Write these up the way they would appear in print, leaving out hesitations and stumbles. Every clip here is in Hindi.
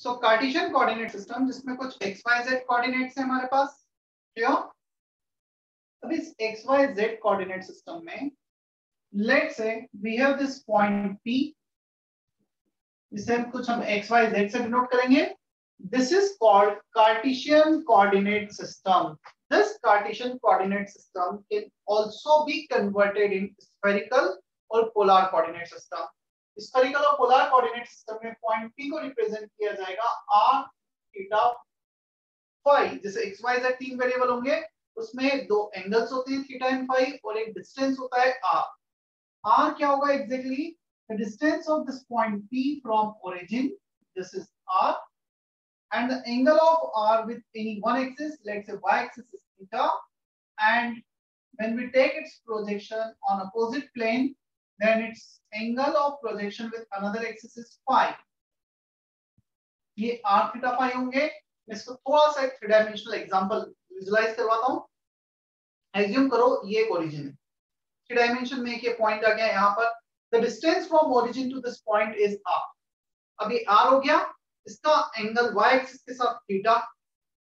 सो कार्टेशियन कोऑर्डिनेट सिस्टम जिसमें कुछ XYZ कोऑर्डिनेट्स है हमारे पास, क्लियर। अब इस XYZ कोऑर्डिनेट सिस्टम में let's say we have this point P, जिसे कुछ हम XYZ से डिनोट करेंगे। This is called Cartesian coordinate system. This Cartesian coordinate system can also be converted in spherical or polar coordinate system. Spherical और polar coordinate system में point P को represent किया जाएगा r, theta, phi। जैसे x, y, z तीन वेरिएबल होंगे, उसमें दो एंगल्स होते हैं थीटा एंड फाई, और एक डिस्टेंस होता है r। r क्या होगा exactly? The distance of this point P from origin, this is r, and the angle of r with any one axis, let's say y axis is theta, and when we take its projection on opposite plane, then its angle of projection with another axis is phi। ये r theta phi होंगे। मैं इसको थोड़ा सा एक थ्री डायमेंशनल एग्जांपल विजुलाइज करवाता हूँ। एज्यूम करो ये एक ओरिजिन है, थ्री डायमेंशन में एक ये पॉइंट आ गया यहाँ पर। The distance from origin to this point is r। अब ये r हो गया, इसका एंगल y एक्सिस के साथ थीटा।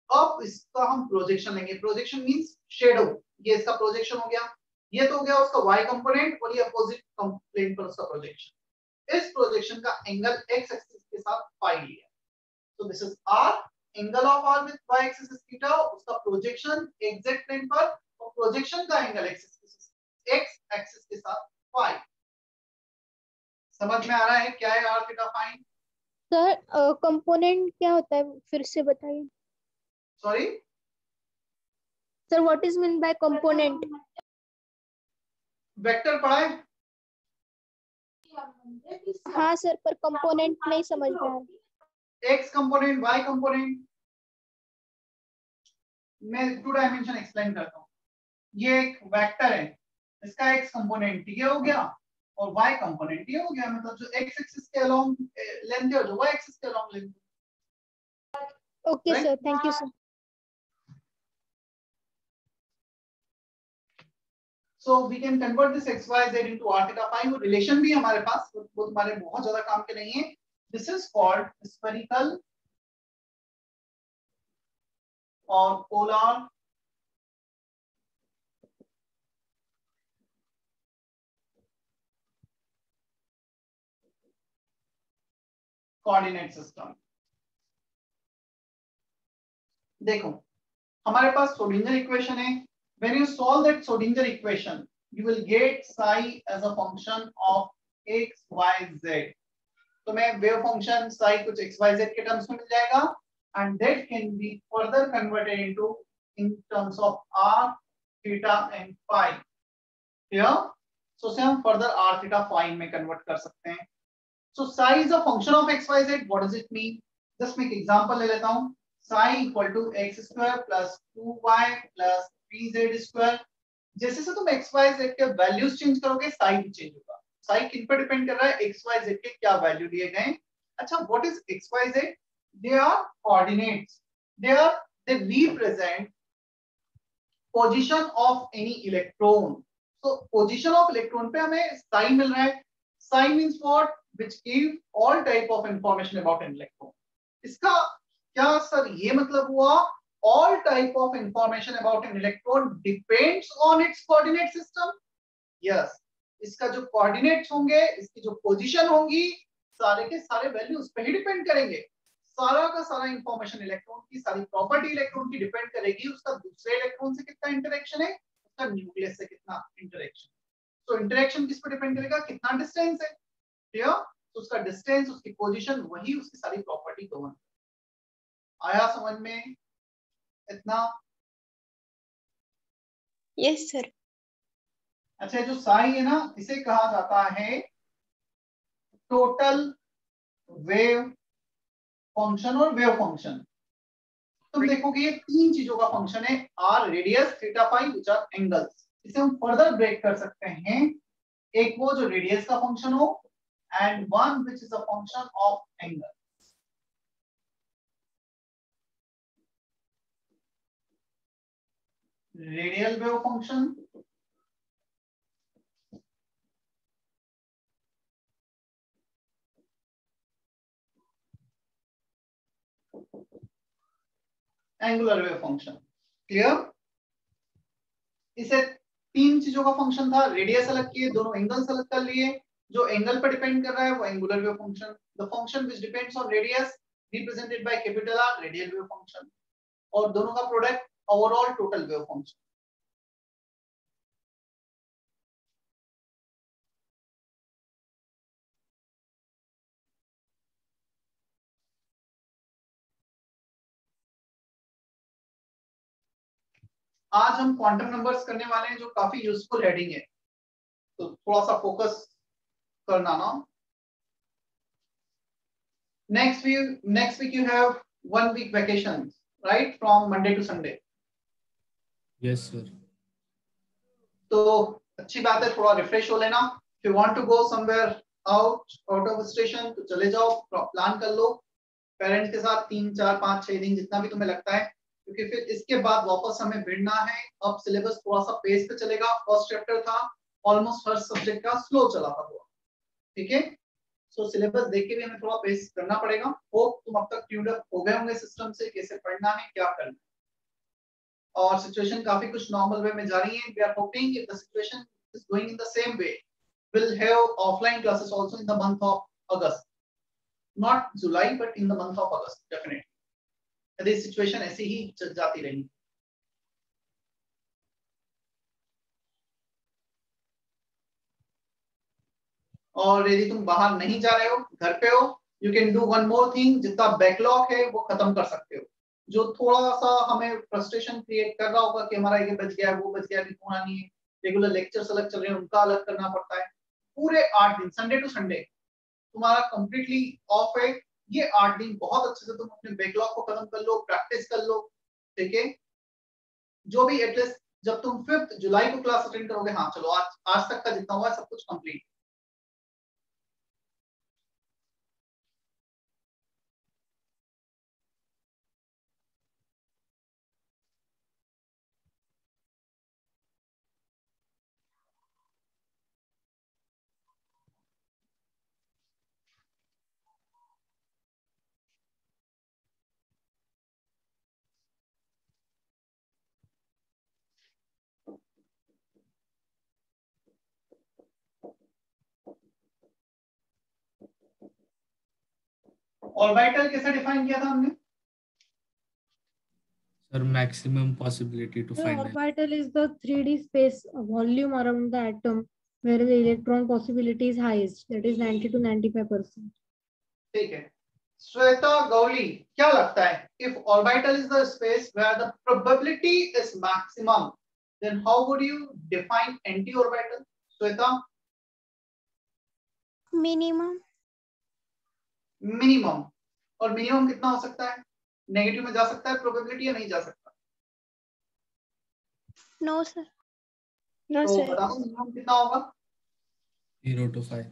अब इसका हम प्रोजेक्शन लेंगे। प्रोजेक्शन मींस शेडो, ये इसका प्रोजेक्शन हो गया। ये तो हो गया उसका y कंपोनेंट, और ये अपोजिट प्लेन पर उसका प्रोजेक्शन। इस प्रोजेक्शन का एंगल x एक्सिस के साथ फाई लिया। तो this is r, angle of r with y axis is theta, उसका प्रोजेक्शन एग्जैक्ट प्लेन पर, और प्रोजेक्शन का एंगल x एक्सिस के साथ फाई। समझ में आ रहा है क्या है r theta phi? Sir component क्या होता है, फिर से बताइए। Sorry sir, what is mean by component? Vector पढ़ा है? हाँ सर, पर कंपोनेंट नहीं समझ में आ रहा। X component, Y component. मैं टू डायमेंशन एक्सप्लेन करता हूँ। ये एक वेक्टर है, इसका एक्स कंपोनेंट ये हो गया, और y कंपोनेंट ये हो गया। मतलब जो x एक्सिस के अलोंग लेंथ है और जो y एक्सिस के along length. Okay sir, thank you sir. So we can convert this x y z into r theta phi। वो रिलेशन भी हमारे पास, वो तुम्हारे बहुत ज्यादा काम के नहीं है। This is called spherical or polar coordinate system. देखो हमारे पास श्रोडिंगर इक्वेशन है। When you solve that Schrodinger equation, you will get psi as a function of x, y, z। तो मैं वेव फंक्शन psi कुछ x, y, z के टर्म्स में मिल जाएगा, and that can be further converted into in terms of r, theta and phi। Here, so से हम further r, theta, phi में convert कर सकते हैं। So psi is a function of x, y, z। What does it mean? Just मैं एक example ले लेता हूँ। psi equal to x square plus 2y plus 3z square। जैसे से तुम x, y, z के वैल्यूज चेंज करोगे, psi भी चेंज होगा। psi किन पर डिपेंड कर रहा है? x, y, z के क्या वैल्यू दिए गए। अच्छा, what is x, y, z? They are coordinates। They represent position of any electron। So position of electron पे हमें psi मिल रहा है। Psi means what? Which give all type of information about an electron। इसका क्या सर ये मतलब हुआ all type of information about an electron depends on its coordinate system? Yes। इसका जो coordinates होंगे, इसकी जो position होंगी, सारे के सारे वैल्यू उस पे ही डिपेंड करेंगे। सारा का सारा इंफॉर्मेशन इलेक्ट्रॉन की, सारी प्रॉपर्टी इलेक्ट्रॉन की डिपेंड करेगी उसका दूसरे इलेक्ट्रॉन से कितना इंटरेक्शन है, उसका न्यूक्लियस से कितना इंटरेक्शन। तो इंटरेक्शन किस पर डिपेंड करेगा? कितना डिस्टेंस है। क्लियर? तो उसका डिस्टेंस, उसकी पोजीशन, वही उसकी सारी प्रॉपर्टी गवर्न। आया समझ में इतना? Yes sir. अच्छा, जो साई है ना, इसे कहा जाता है टोटल वेव फंक्शन और वेव फंक्शन। तुम देखोगे ये तीन चीजों का फंक्शन है, r, radius, theta, phi, which are angles. इसे हम फर्दर ब्रेक कर सकते हैं। एक वो जो रेडियस का फंक्शन हो, and one which is a function of angle. Radial wave function angular wave function. Clear? इसे तीन चीजों का फंक्शन था, रेडियस अलग किए, दोनों एंगल्स अलग कर लिए, जो एंगल पर डिपेंड कर रहा है वो angular wave function, the function which depends on radius represented by capital R radial wave function, और दोनों का product overall total wave function. आज हम क्वांटम नंबर्स करने वाले हैं, जो काफी यूजफुल हेडिंग है, तो थोड़ा सा फोकस करना ना। Next week you have 1 week vacation, right, from Monday to Sunday. Yes sir. तो अच्छी बात है, थोड़ा रिफ्रेश हो लेना। If you want to go somewhere out of station तो चले जाओ, प्लान कर लो पेरेंट्स के साथ 3 4 5 6 दिन जितना भी तुम्हें लगता है, क्योंकि फिर इसके बाद वापस हमें भिड़ना है। अब सिलेबस थोड़ा सा पेस पे चलेगा, फर्स्ट चैप्टर था, ऑलमोस्ट हर सब्जेक्ट का स्लो चला था थोड़ा, ठीक है। सो सिलेबस देख के भी हमें थोड़ा पेस करना पड़ेगा। होप तुम अब तक ट्यून्ड अप हो गए होंगे सिस्टम से, कैसे पढ़ना है क्या करना है, और सिचुएशन काफी कुछ नॉर्मल वे में जा रही है। We are hoping if the situation is going in the same way, we'll have offline classes also in the month of August, not July but in the month of August definitely, यदि सिचुएशन ऐसी ही चल जाती रही। और यदि तुम बाहर नहीं जा रहे हो, घर पे हो, you can do one more thing, जितना बैकलॉग है वो खत्म कर सकते हो। जो थोड़ा सा हमें फ्रस्ट्रेशन क्रिएट कर रहा होगा कि हमारा ये बच गया वो बच गया, पूरा नहीं है, रेगुलर लेक्चर्स अलग चल रहे हैं उनका अलग करना पड़ता है। पूरे 8 दिन संडे टू संडे तुम्हारा कंप्लीटली ऑफ है। ये 8 दिन बहुत अच्छे से तुम अपने बैकलॉग को खत्म कर लो, प्रैक्टिस कर लो, ठीक है। जो भी एटलीस्ट जब तुम 5 जुलाई को क्लास अटेंड करोगे, हाँ चलो आज तक का जितना हुआ है सब कुछ कंप्लीट। ऑर्बिटल कैसे डिफाइन किया था हमने? Sir, maximum possibility to The find orbital is the 3D space volume around the atom where the electron possibility is highest, that is 90 to 95%. ठीक है। श्वेता गौली, क्या लगता है, if orbital is the space where the probability is maximum, then how would you define anti-orbital? Shweta? Minimum. Minimum, और मिनिमम कितना हो सकता है? नेगेटिव में जा सकता है प्रोबेबिलिटी या नहीं जा सकता? No sir. नो तो सर। बताओ मिनिमम कितना होगा? 0 to 5.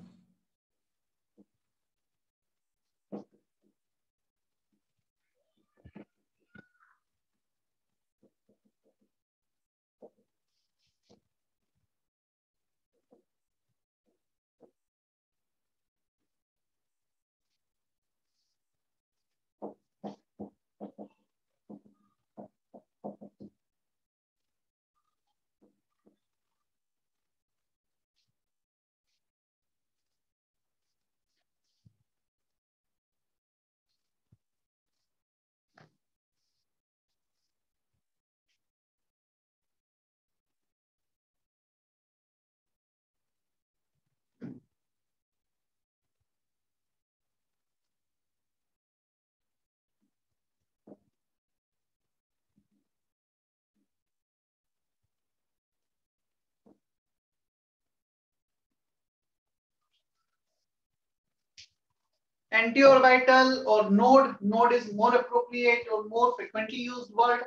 Anti-orbital or node is more appropriate or more frequently used word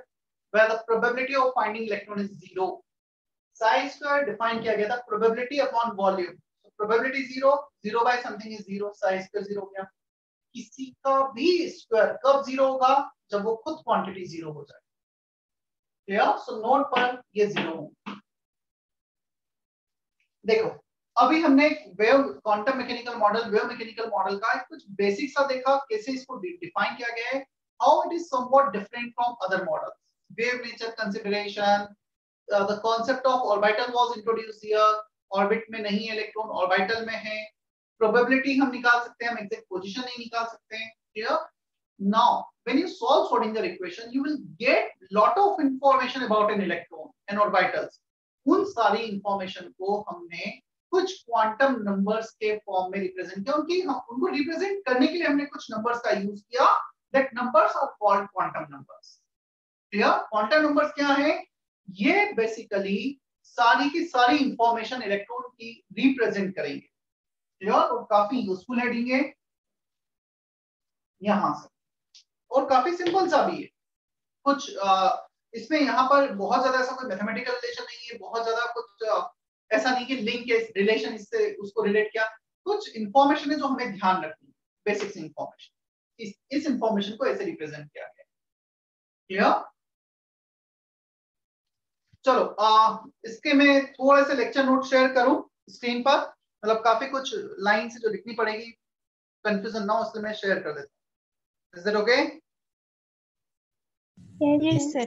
where the probability of finding electron is 0. Psi square define किया गया था probability upon volume. So probability 0 by something is 0, psi square 0 हो गया। किसी का भी स्क्वायर कब 0 होगा? जब वो खुद क्वांटिटी 0 हो जाए। क्लियर? सो नोड पर ये 0 हो। देखो अभी हमने wave quantum mechanical model, wave mechanical model का कुछ बेसिक सा देखा, कैसे इसको डिफाइन किया गया है, how it is somewhat different from other models. Wave nature consideration, the concept of orbital was introduced here. Orbit में नहीं है इलेक्ट्रॉन, ऑर्बिटल में है. Probability हम निकाल सकते हैं, हम exact position नहीं निकाल सकते हैं. Clear? Now, when you solve Schrodinger equation, you will get lot of information about an electron and orbitals. उन सारी information को हमने कुछ क्वांटम नंबर्स के फॉर्म में रिप्रेजेंट किया. उनकी उनको रिप्रेजेंट करने के लिए हमने कुछ नंबर्स का यूज किया. That numbers are called quantum numbers. Clear? Quantum numbers क्या है? ये बेसिकली सारी की सारी इंफॉर्मेशन इलेक्ट्रॉन की रिप्रेजेंट करेंगे. क्लियर? और काफी यूजफुल हेडिंग है यहां से, और काफी सिंपल सा भी है. कुछ इसमें यहाँ पर बहुत ज्यादा ऐसा कोई मैथमेटिकल रिलेशन नहीं है, बहुत ज्यादा कुछ ऐसा नहीं कि लिंक है, रिलेशन इससे उसको रिलेट किया. कुछ इंफॉर्मेशन है जो हमें ध्यान रखनी है, बेसिक्स इंफॉर्मेशन. इस इंफॉर्मेशन को ऐसे रिप्रेजेंट किया गया. क्लियर? चलो इसके मैं थोड़े से लेक्चर नोट शेयर करूं स्क्रीन पर. मतलब काफी कुछ लाइन से जो लिखनी पड़ेगी, कंफ्यूजन ना हो, इसलिए मैं शेयर कर देता हूं. Is that okay? Yes, sir.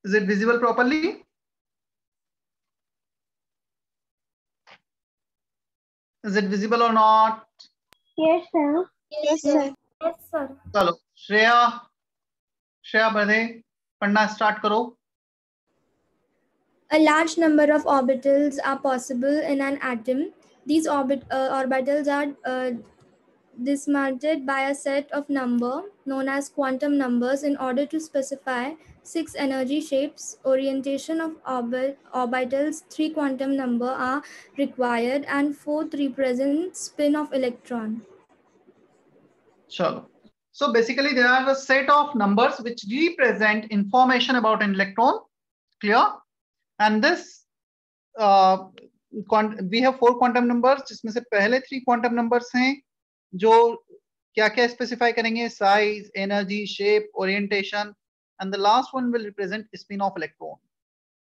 Is it visible properly? Is it visible or not? Yes, sir. Yes, sir. Yes, sir. चलो श्रेया बधे पढ़ना स्टार्ट करो. A large number of orbitals are possible in an atom. These orbitals are dismantled by a set of number known as quantum numbers in order to specify 6 energy shapes. Orientation of orbitals, 3 quantum number are required, and 4th represents spin of electron. चलो. So basically there are a set of numbers which represent information about an electron. Clear? And this we have 4 quantum numbers, जिसमें से पहले 3 quantum numbers हैं जो क्या क्या स्पेसिफाई करेंगे? Size, energy, shape, orientation, and the last one will represent spin off electron.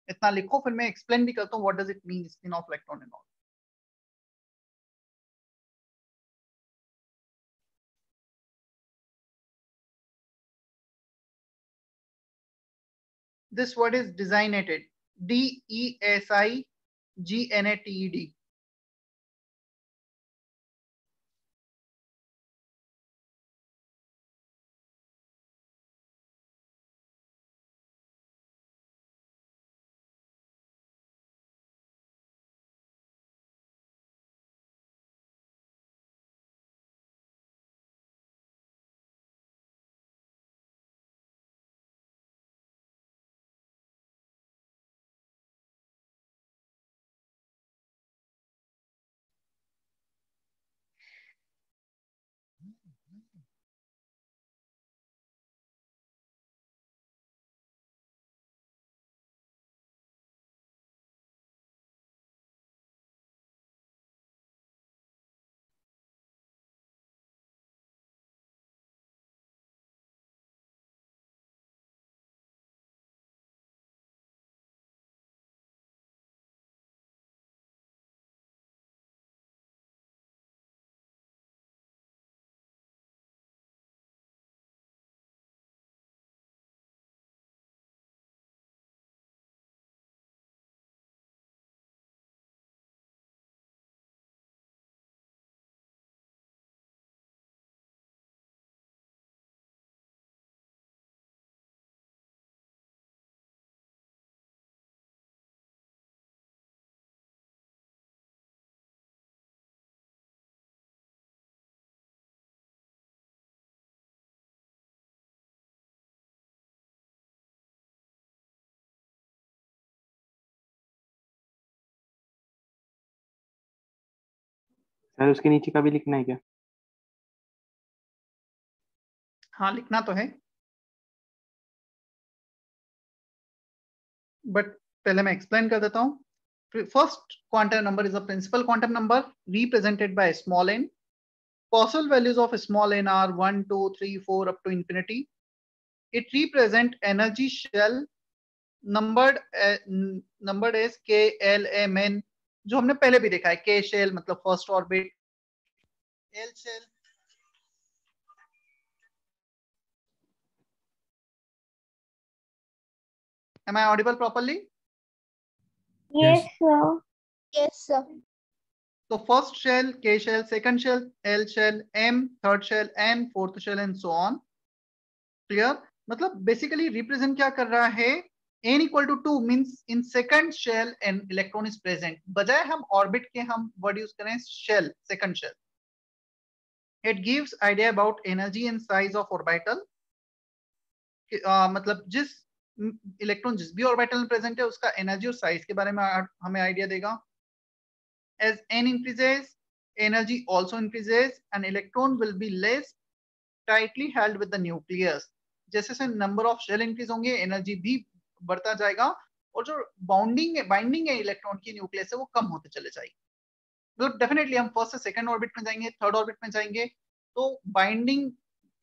इतना लिखो, फिर मैं एक्सप्लेन भी करता हूँ what does it mean spin off electron and all. This word is designated, DESIGNATED. Sir उसके नीचे का भी लिखना है क्या? हाँ लिखना तो है, बट पहले मैं एक्सप्लेन कर देता हूँ. First quantum number is a principal quantum number represented by small n. Possible values of small n are 1, 2, 3, 4 up to infinity. It represent energy shell numbered as k l m n, जो हमने पहले भी देखा है. k shell मतलब first orbit, l shell am I audible properly? Yes. Yes, sir. So first shell k shell, second shell l shell, m third shell n, fourth shell and so on. Clear? मतलब बेसिकली रिप्रेजेंट क्या कर रहा है, n equal to 2 means in second shell an electron is present. बजाय हम ऑर्बिट के हम वर्ड यूज करें shell, second shell. It gives idea about energy and size of orbital. मतलब जिस इलेक्ट्रॉन जिस भी ऑर्बिटल में प्रेजेंट है उसका एनर्जी और साइज के बारे में हमें आइडिया देगा. As n increases, energy also increases and electron will be less tightly held with the nucleus. जैसे जैसे नंबर ऑफ शेल इंक्रीज होंगे एनर्जी भी बढ़ता जाएगा और जो बाइंडिंग है इलेक्ट्रॉन की न्यूक्लियस से वो कम होते चले जाएगी. मतलब डेफिनेटली हम फर्स्ट से सेकंड ऑर्बिट में जाएंगे, थर्ड ऑर्बिट में जाएंगे तो binding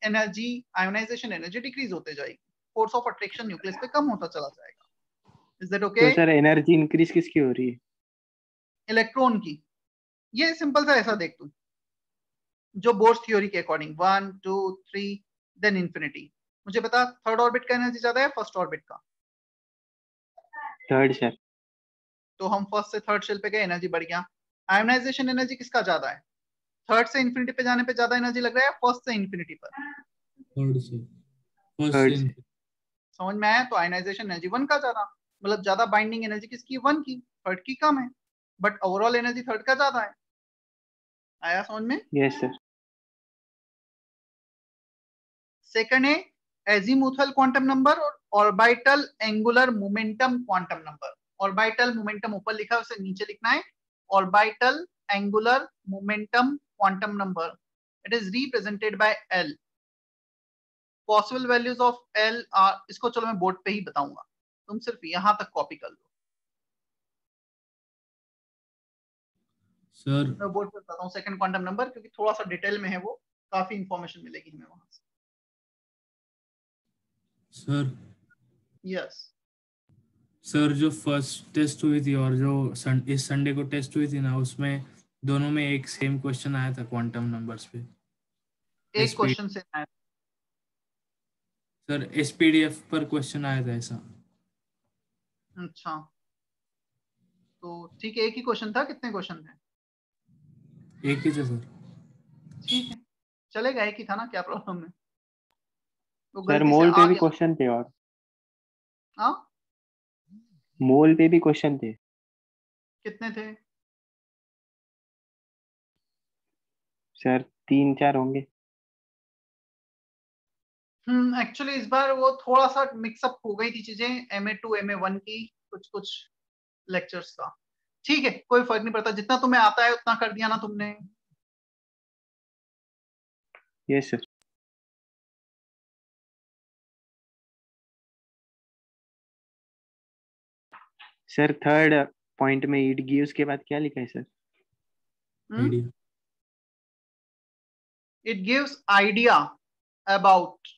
energy, ionization energy decrease होते जाएगी, फोर्स ऑफ अट्रैक्शन न्यूक्लियस पे कम होता चला जाएगा. Is that okay? तो सर एनर्जी इंक्रीज किसकी हो रही है? इलेक्ट्रॉन की. ये सिंपल सा ऐसा देख तू, जो बोर्स थ्योरी के अकॉर्डिंग 1, 2, 3 देन इंफिनिटी. मुझे बता थर्ड ऑर्बिट का एनर्जी ज्यादा है फर्स्ट ऑर्बिट का? Third sir. तो हम फर्स्ट से थर्ड शेल पे गए, एनर्जी बढ़ गया. आयोनाइजेशन एनर्जी किसका ज्यादा है? थर्ड से इंफिनिटी पे जाने पे ज्यादा एनर्जी लग रहा है फर्स्ट से इंफिनिटी पर? थर्ड से. फर्स्ट थर्ड से. से. समझ में आया? तो आयोनाइजेशन एनर्जी 1 का ज्यादा, मतलब ज्यादा बाइंडिंग एनर्जी किसकी? 1 की. थर्ड की कम है, बट ओवरऑल एनर्जी थर्ड का ज्यादा है. आया समझ में? Yes sir. सेकंड है एजीमुथल क्वांटम नंबर और orbital angular momentum quantum number. Orbital momentum ऊपर लिखा है, उसे नीचे लिखना है orbital angular momentum quantum number. It is represented by L. Possible values of L R, इसको चलो मैं बोर्ड पे ही बताऊंगा, तुम सिर्फ यहां तक कॉपी कर लो. सर मैं बोर्ड पे बताता हूँ सेकंड क्वांटम नंबर, क्योंकि थोड़ा सा डिटेल में है वो, काफी इंफॉर्मेशन मिलेगी हमें वहां से. Sir yes. सर जो फर्स्ट टेस्ट हुई थी और जो इस संडे को टेस्ट हुई थी ना, उसमें दोनों में एक सेम क्वेश्चन आया था क्वांटम नंबर्स पे. एक क्वेश्चन से आया. सर एसपीडीएफ पर क्वेश्चन आया था ऐसा. अच्छा, तो ठीक है, एक ही क्वेश्चन था, कितने क्वेश्चन थे? एक ही था सर. ठीक है, चलेगा, एक ही था ना, क्या प्रॉब्लम है? तो सर गलती से मोल पे आ भी गया. क्वेश्चन थे और हाँ, मोल पे भी क्वेश्चन थे. कितने थे? सर 3-4 होंगे. एक्चुअली इस बार वो थोड़ा सा मिक्सअप हो गई थी चीजें, MA2 MA1 की कुछ कुछ लेक्चर्स का. ठीक है, कोई फर्क नहीं पड़ता, जितना तुम्हें आता है उतना कर दिया ना तुमने. Yes sir. Sir third point में इट गिव्स के बाद क्या लिखा है sir? Idea. It gives idea about.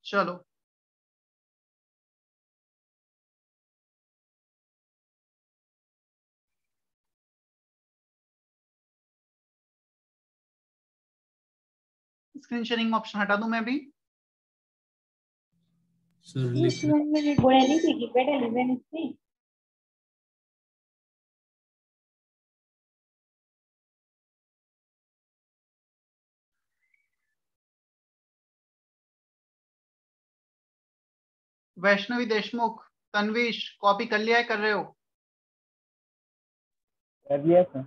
चलो स्क्रीन शेयरिंग ऑप्शन हटा दूं मैं भी? सर लिख वैष्णवी देशमुख, तन्वीश, कॉपी कर लिया है, कर रहे हो? कर लिया sir.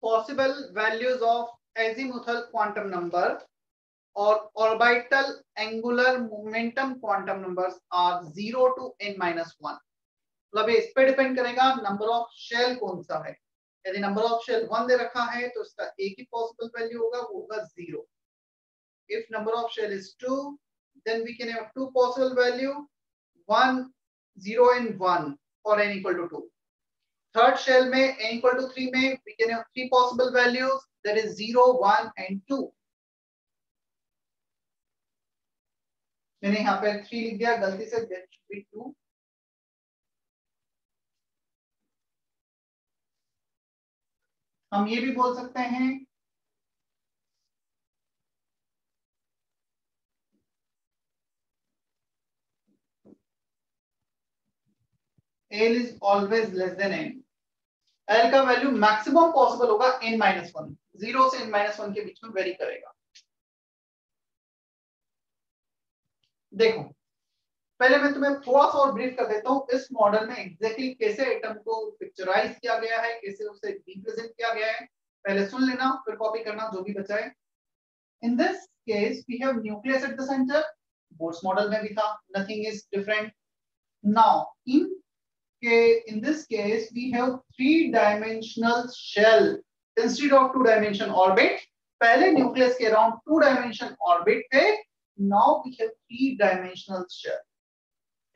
Possible values of azimuthal quantum number or orbital angular momentum quantum numbers are 0 to n-1. मतलब इस पे डिपेंड करेगा नंबर ऑफ शेल कौन सा है। यदि नंबर ऑफ शेल 1 दे रखा है तो इसका एक ही पॉसिबल वैल्यू होगा, वो होगा 0. If number of shell is 2, then we can have two possible value, 1, 0 and 1 for n equal to 2. Third shell में n equal to 3 में we can have three possible values, that is 0, 1 and 2. मैंने यहाँ पे 3 लिख दिया गलती से, that should be 2. हम ये भी बोल सकते हैं L is always less than n. L का वैल्यू मैक्सिमम पॉसिबल होगा n-1, 0 से n-1 के बीच में वेरी करेगा। देखो पहले मैं तुम्हें थोड़ा सा और ब्रीफ कर देता हूँ इस मॉडल में एग्जैक्टली कैसे एटम को पिक्चराइज किया गया है, कैसे उसे रिप्रेजेंट किया गया है। पहले सुन लेना फिर कॉपी करना जो भी बचा है। In this case we have nucleus at the centre, Bohr's model में भी था, nothing is different. Now in this case we have 3-dimensional shell instead of 2-dimension orbit. पहले न्यूक्लियस के अराउंड 2-dimension orbit थे, now we have 3-dimensional shell.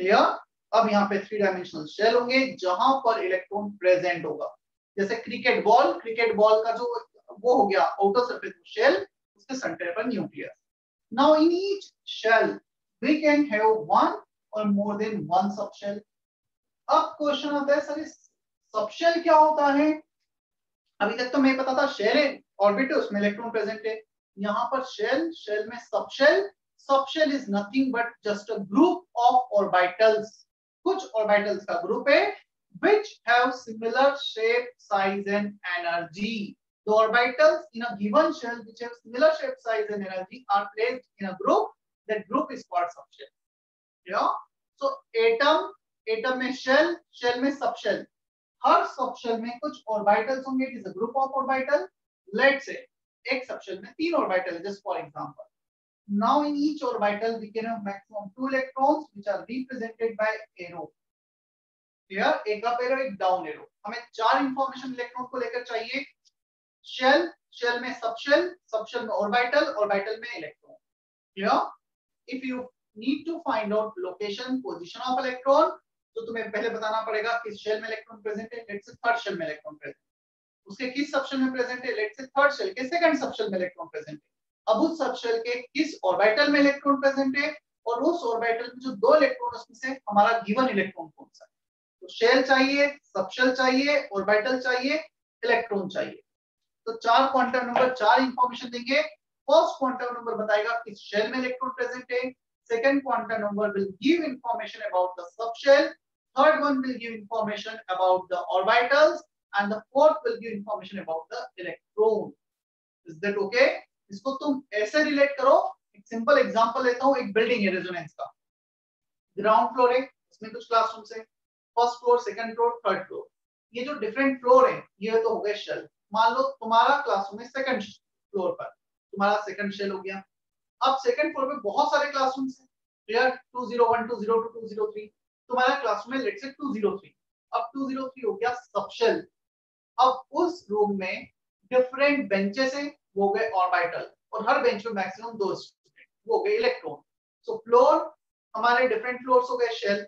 Clear? अब यहाँ पे 3-dimensional shell होंगे जहां पर इलेक्ट्रॉन प्रेजेंट होगा। जैसे क्रिकेट बॉल का जो वो हो गया आउटर सरफेस शेल, उसके सेंटर पर nucleus. Now in each shell we can have one or more than one subshell. अब क्वेश्चन आता है सर सबशेल क्या होता है? अभी तक तो मैं पता था शेल है, ऑर्बिट है, उसमें इलेक्ट्रॉन प्रेजेंट है। यहाँ पर शेल में subshell is nothing but just a group of orbitals कुछ ऑर्बिटल्स का ग्रुप है which have similar shape, size and energy. The orbitals in a given shell which have similar shape, size and energy are placed in a group. That group is called subshell. Yeah. So atom में shell, shell में subshell. हर सबशेल में कुछ ऑर्बिटल्स होंगे. It is a group of orbital. Let's say एक सबशेल में 3 ऑर्बिटल है, just for example. Now in each orbital we can have maximum 2 electrons which are represented by arrow. Here एक अप एरो एक डाउन एरो. हमें 4 इंफॉर्मेशन इलेक्ट्रॉन को लेकर चाहिए. शेल, शेल में सबशेल, सबशेल में ऑर्बिटल, ऑर्बिटल में electron. Here if you need to find out location, position of electron, तो तुम्हें पहले बताना पड़ेगा किस शेल में इलेक्ट्रॉन प्रेजेंट है. लेट्स से थर्ड शेल में इलेक्ट्रॉन प्रेजेंट है. उसके किस सबशेल में प्रेजेंट है. लेट्स से थर्ड शेल के सेकंड सबशेल में इलेक्ट्रॉन प्रेजेंट है. अब उस सबशेल के किस ऑर्बिटल में इलेक्ट्रॉन प्रेजेंट है और उस ऑर्बिटल में जो 2 इलेक्ट्रॉन उसमें से हमारा गिवन इलेक्ट्रॉन कौन सा है. तो शेल चाहिए, सबशेल चाहिए, ऑर्बिटल चाहिए, इलेक्ट्रॉन चाहिए. तो 4 क्वांटम नंबर 4 इंफॉर्मेशन देंगे. फर्स्ट क्वांटम नंबर बताएगा किस शेल में इलेक्ट्रॉन प्रेजेंट है. Second quantum number will give information about the subshell. Third one will give information about the orbitals and the fourth will give information about the electron. Is that okay? इसको तुम ऐसे रिलेट करो. एक सिंपल एग्जांपल लेता हूं. एक बिल्डिंग है रेजोनेंस का. ग्राउंड फ्लोर है, इसमें कुछ क्लासरूम्स है. First floor, second floor, third floor. ये जो डिफरेंट फ्लोर है ये तो हो गए शेल. मान लो तुम्हारा क्लासरूम है सेकंड फ्लोर पर, तुम्हारा सेकंड शेल हो गया. अब सेकंड फ्लोर पे बहुत सारे क्लासरूम्स हैं. क्लियर? 201, 202, 203. तुम्हारा क्लासरूम है लेट्स से 203. अब 203 हो गया सबशेल. अब उस रूम में डिफरेंट बेंचेस हैं, वो गए ऑर्बिटल, और हर बेंच पे मैक्सिमम 2 स्टूडेंट, वो गए इलेक्ट्रॉन. सो फ्लोर हमारे डिफरेंट फ्लोर्स हो गए शेल.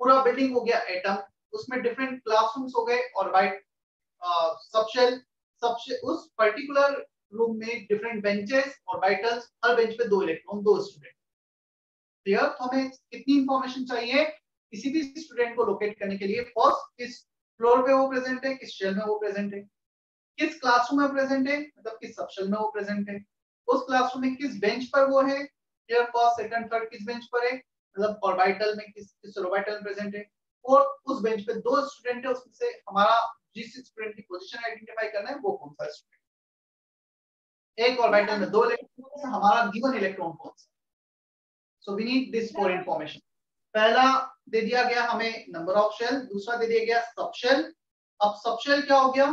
पूरा बिल्डिंग हो गया एटम, उसमें डिफरेंट क्लासरूम्स हो गए ऑर्बिट सबशेल. सबशेल उस पर्टिकुलर रूम में डिफरेंट बेंचेस, ऑर्बिटल्स, हर बेंच पे 2 इलेक्ट्रॉन, 2 स्टूडेंट. क्लियर? तो हमें कितनी इंफॉर्मेशन चाहिए किसी भी स्टूडेंट को लोकेट करने के लिए. फर्स्ट किस फ्लोर पे वो प्रेजेंट है, किस शेल में वो प्रेजेंट है, किस क्लासरूम में प्रेजेंट है, मतलब किस सबशेल में वो प्रेजेंट है, उस क्लासरूम में किस बेंच पर वो है. क्लियर? फर्स्ट, सेकंड, थर्ड किस बेंच पर है, मतलब ऑर्बिटल में किस ऑर्बिटल में प्रेजेंट है. और उस बेंच पे 2 स्टूडेंट है, उसमें से हमारा जिस स्टूडेंट की पोजीशन आइडेंटिफाई करना है वो कौन सा स्टूडेंट. एक ऑर्बिटल में 2 इलेक्ट्रॉन, हमारा गिवन इलेक्ट्रॉन कौन सा. So we need this for information. पहला दे दिया गया हमें नंबर ऑफ शेल, दूसरा दे दिया गया सबशेल. अब सबशेल क्या हो गया?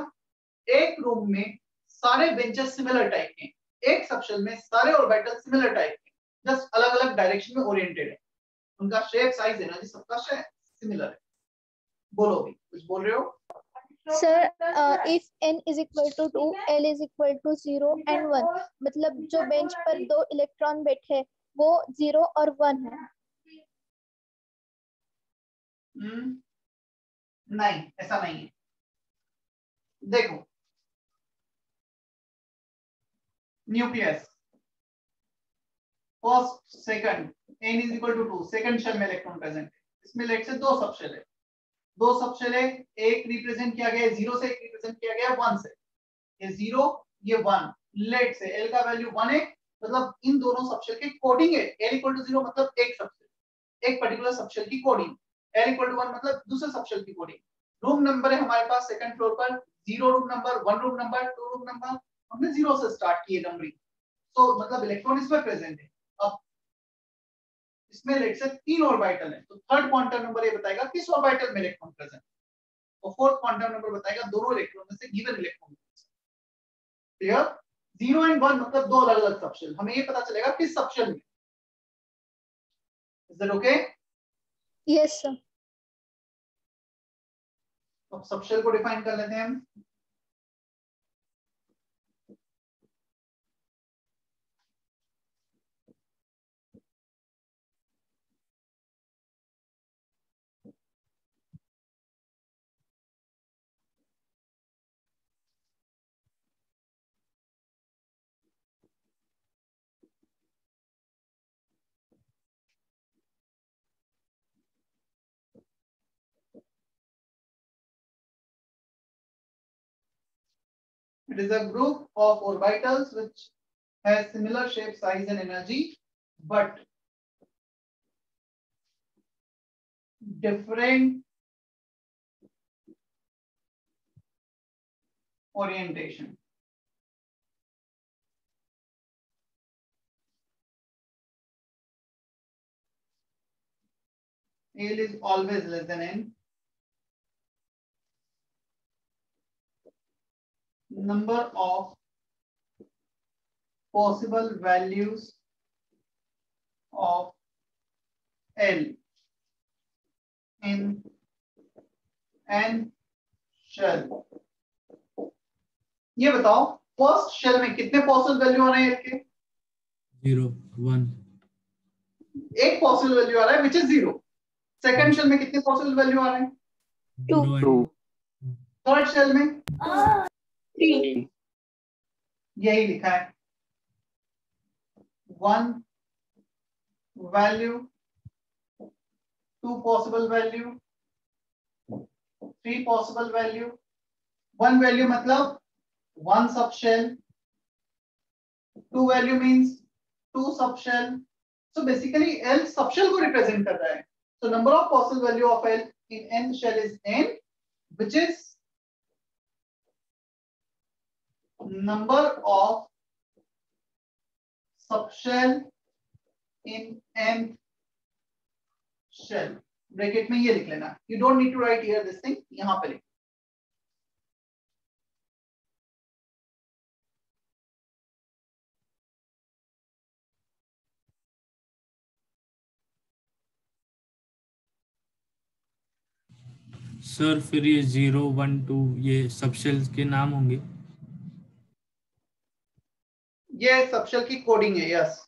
एक रूम में सारे बेंचेस सिमिलर टाइप के, एक सबशेल में सारे ऑर्बिटल सिमिलर टाइप के, जस्ट अलग अलग डायरेक्शन में ओरिएंटेड है. उनका शेप, साइज, एनर्जी सबका सिमिलर है. बोलो भी, कुछ बोल रहे हो? Sir if n is equal to 2, l is equal to 0 and 1, मतलब जो बेंच पर 2 इलेक्ट्रॉन बैठे वो 0 और 1 है. नहीं, ऐसा नहीं है. देखो nucleus first, second, n is equal to 2, second shell में इलेक्ट्रॉन प्रेजेंट है. इसमें लेट से 2 सबशेल है. 2 सबशेल है, एक रिप्रेजेंट किया गया है 0 से, एक रिप्रेजेंट किया गया है 1 से. ये 0, ये 1. लेट से l का वैल्यू 1 है, मतलब इन दोनों सबशेल की कोडिंग है. l इक्वल टू 0 मतलब एक सबशेल, एक पर्टिकुलर सबशेल की कोडिंग. l इक्वल टू 1 मतलब दूसरे सबशेल की कोडिंग. रूम नंबर है हमारे पास सेकंड फ्लोर पर 0 room number, 1 room number, 2 room number. हमने 0 से स्टार्ट किए नंबरिंग. तो मतलब इलेक्ट्रॉन इसमें प्रेजेंट है. अब इसमें लेट से 3 ऑर्बिटल है, तो थर्ड क्वांटम नंबर ये बताएगा किस ऑर्बिटल में इलेक्ट्रॉन प्रेजेंट है, और फोर्थ क्वांटम नंबर बताएगा दोनों इलेक्ट्रॉन में से गिवन इलेक्ट्रॉन. क्लियर? 0 एंड 1 मतलब 2 अलग अलग सबशेल. हमें ये पता चलेगा किस सबशेल में. Is that okay? Yes sir. अब सबशेल को डिफाइन कर लेते हैं हम. It is a group of orbitals which has similar shape, size and energy, but different orientation. L is always less than n. Number of possible values of L in n shell. ये बताओ फर्स्ट शेल में कितने पॉसिबल वैल्यू आ रहे हैं इसके? 0 1 एक पॉसिबल वैल्यू आ रहा है विच इज 0. सेकंड शेल में कितने पॉसिबल वैल्यू आ रहे हैं? 2 थर्ड शेल में 3 यही लिखा है 1 value 2 possible value 3 possible value 1 value मतलब 1 sub shell 2 value means 2 sub shell. So basically L sub shell को रिप्रेजेंट कर रहा है. So number of possible value of L in n shell is n, which is number of subshell in n shell. Bracket में ये लिख लेना. You don't need to write here this thing. यहाँ पे लिख. सर फिर ये 0 1 2 ये सब शेल्स के नाम होंगे? ये सबशेल की कोडिंग है. Yes.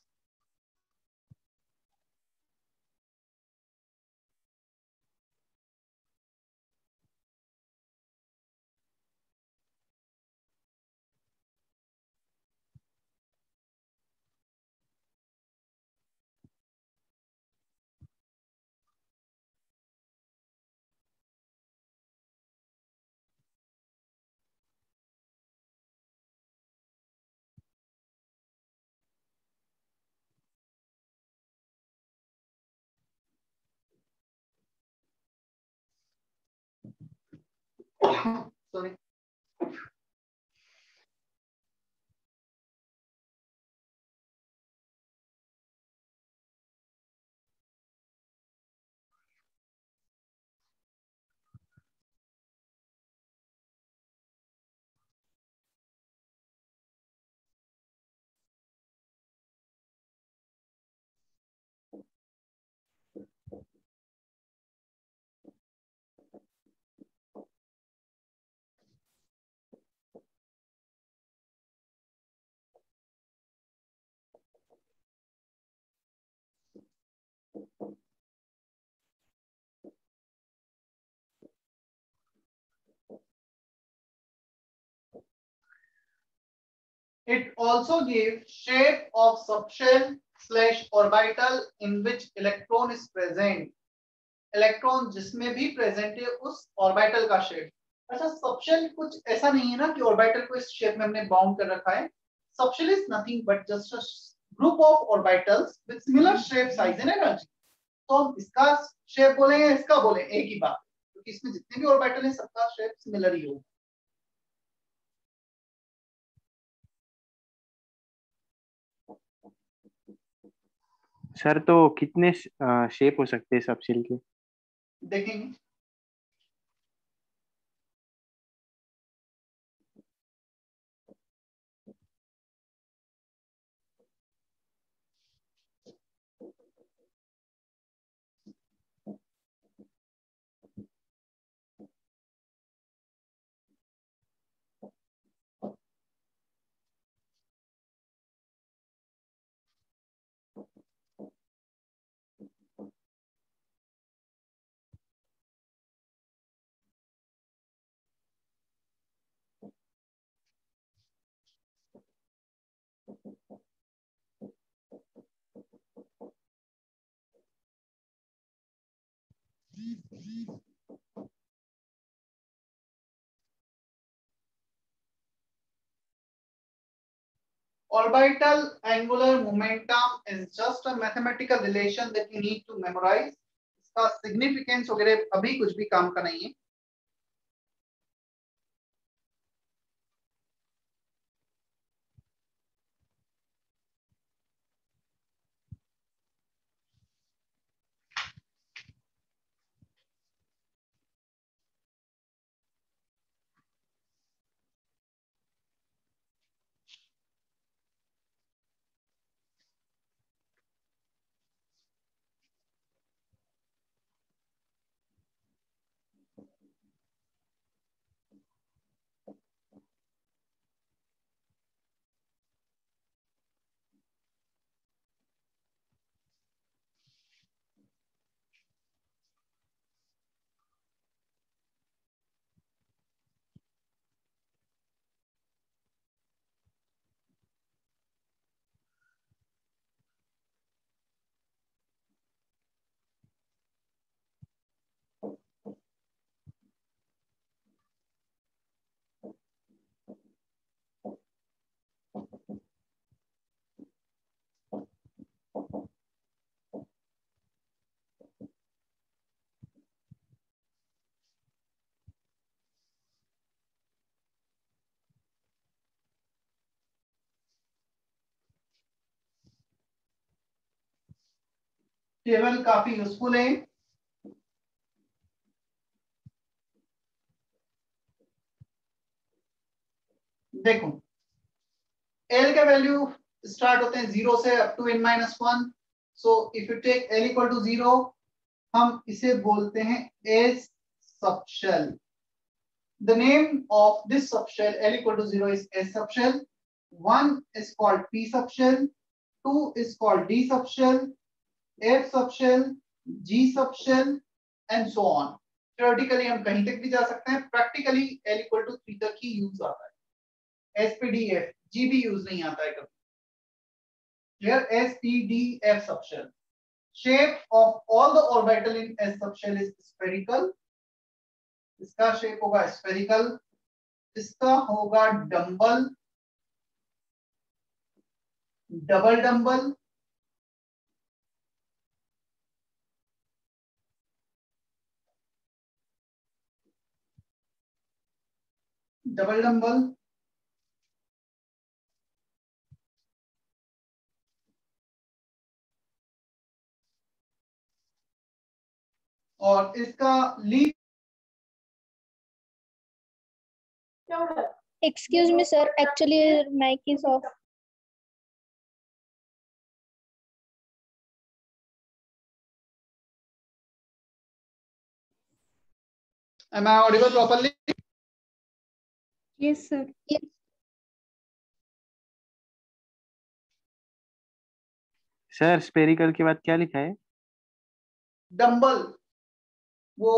Sorry. It also gives shape of subshell / orbital in which electron is present. Electron जिसमें भी प्रेजेंट है उस ऑर्बिटल का शेप. अच्छा, सबशेल कुछ ऐसा नहीं है ना कि ऑर्बिटल को इस शेप में हमने बाउंड कर रखा है. Subshell is nothing but just a group of orbitals with similar shape, size and energy. तो हम इसका शेप बोले या इसका बोले एक ही बात, क्योंकि इसमें जितने भी ऑर्बिटल है सबका शेप सिमिलर ही होगा. सर तो कितने शेप हो सकते हैं सबशेल के? देखेंगे. Orbital angular momentum is just a mathematical relation that you need to memorize. उसका सिग्निफिकेंस वगैरह अभी कुछ भी काम का नहीं है। टेबल काफी यूजफुल है। देखो एल के वैल्यू स्टार्ट होते हैं 0 से up to n-1। So if you take l equal to 0, हम इसे बोलते हैं S subshell. The name of this subshell l equal to 0 is S subshell, 1 is called p subshell, 2 is called d subshell, f subshell, g subshell and so on। theoretically हम कहीं तक भी जा सकते हैं, प्रैक्टिकली l इक्वल टू 3 तक ही यूज आता है। SPDF G भी यूज नहीं आता है कभी। Here SPDF subshell। Shape of all the orbital in S subshell is spherical। इसका शेप होगा spherical, इसका होगा dumbbell, double dumbbell, double dumbbell, और इसका leaf. Excuse me, sir. Actually, your mic is off. Am I audible properly? Yes, sir. Yes. Sir spherical के बाद क्या लिखा है? डंबल, वो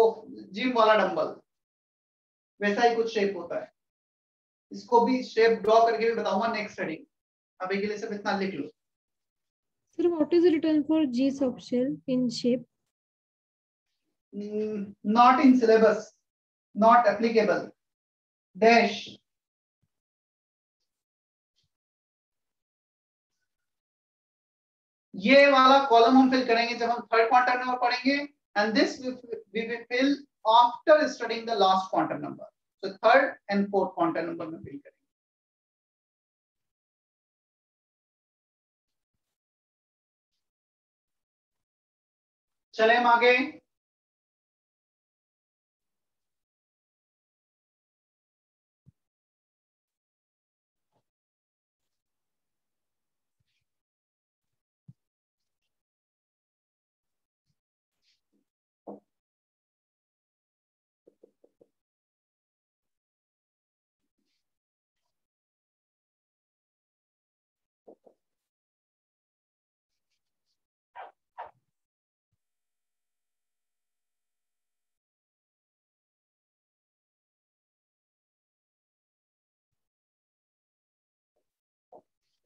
जिम वाला डंबल, वैसा ही कुछ शेप होता है। इसको भी शेप ड्रॉ करके भी बताऊंगा नेक्स्ट स्टडी। अभी के लिए सिर्फ इतना लिख लो। Sir, what is written for G subshell in shape? Not in syllabus, not applicable, dash। ये वाला कॉलम हम फिल करेंगे जब हम थर्ड क्वांटम नंबर पढ़ेंगे, and this we will fill after studying the last quantum number. So third and fourth quantum number में फिल करेंगे। चले हम आगे।